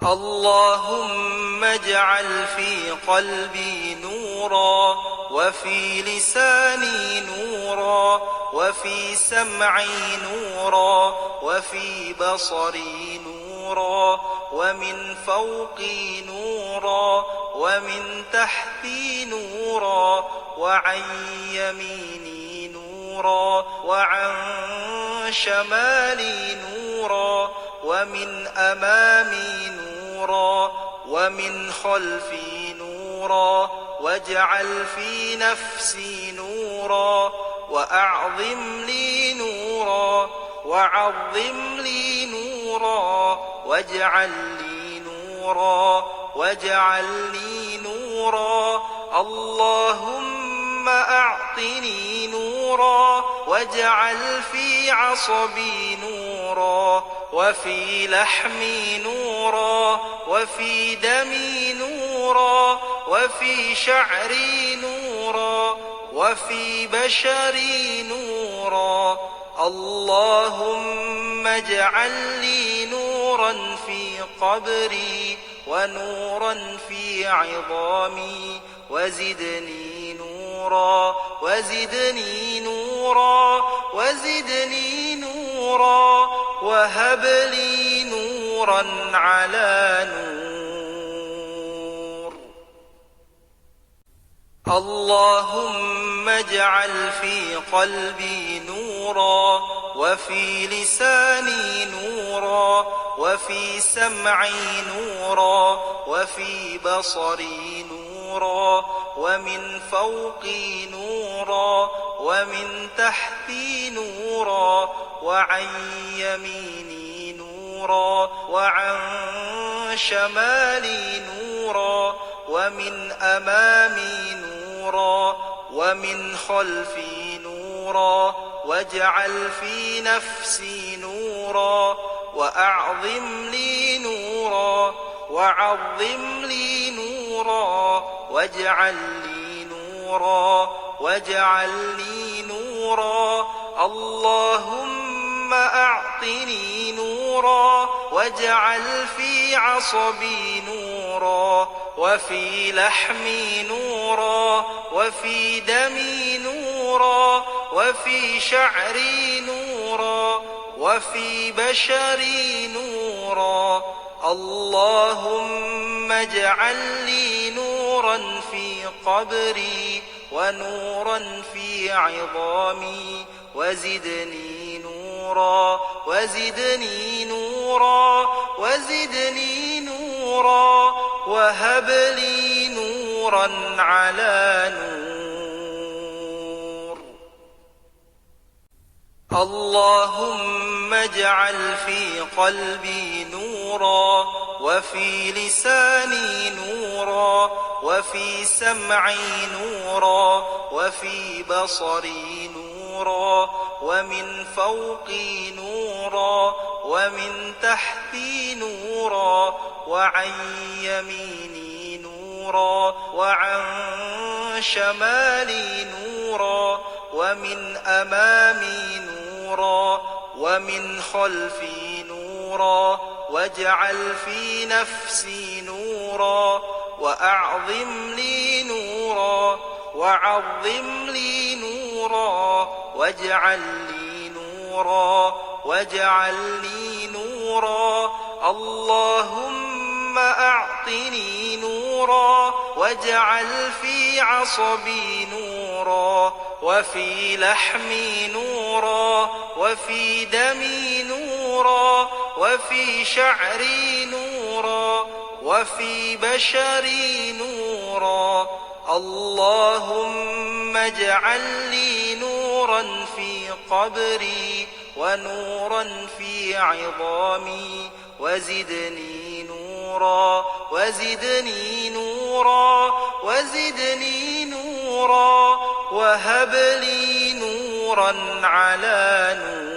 اللهم اجعل في قلبي نورا، وفي لساني نورا، وفي سمعي نورا، وفي بصري نورا، ومن فوقي نورا، ومن تحتي نورا، وعن يميني نورا، وعن شمالي نورا، ومن أمامي نورا، ومن خلفي نورا. واجعل في نفسي نورا، وأعظم لي نورا، وعظم لي نورا، واجعل لي نورا، واجعل لي نورا. اللهم أعطني نورا، واجعل في عصبي نورا، وفي لحمي نورا، وفي دمي نورا، وفي شعري نورا، وفي بشري نورا. اللهم اجعل لي نورا في قبري، ونورا في عظامي، وزدني نورا، وزدني نورا، وزدني نورا، وهب لي نورا على نور. اللهم اجعل في قلبي نورا، وفي لساني نورا، وفي سمعي نورا، وفي بصري نورا، ومن فوقي نورا، ومن تحتي نورا، وعن يميني نورا، وعن شمالي نورا، ومن أمامي نورا، ومن خلفي نورا. واجعل في نفسي نورا، وأعظم لي نورا، وعظم لي نورا، واجعل لي نورا، واجعل لي نورا. اللهم أعطني نورا، واجعل في عصبي نورا، وفي لحمي نورا، وفي دمي نورا، وفي شعري نورا، وفي بشري نورا. اللهم اجعل لي نورا في قبري، ونورا في عظامي، وزدني نورا، وزدني نورا، وزدني نورا، وهب لي نورا على نور. اللهم اجعل في قلبي نورا، وفي لساني نورا، وفي سمعي نورا، وفي بصري نورا، ومن فوقي نورا، ومن تحتي نورا، وعن يميني نورا، وعن شمالي نورا، ومن أمامي نورا، ومن خلفي نورا. واجعل في نفسي نورا، وأعظم لي نورا، وعظم لي نورا، واجعل لي نورا، واجعل لي نورا. اللهم أعطني نورا، واجعل في عصبي نورا، وفي لحمي نورا، وفي دمي نورا، وفي شعري نورا، وفي بشري نورا. اللهم اجعل لي نورا في قبري، ونورا في عظامي، وزدني نورا، وزدني نورا، وزدني نورا، وهب لي نورا على نور.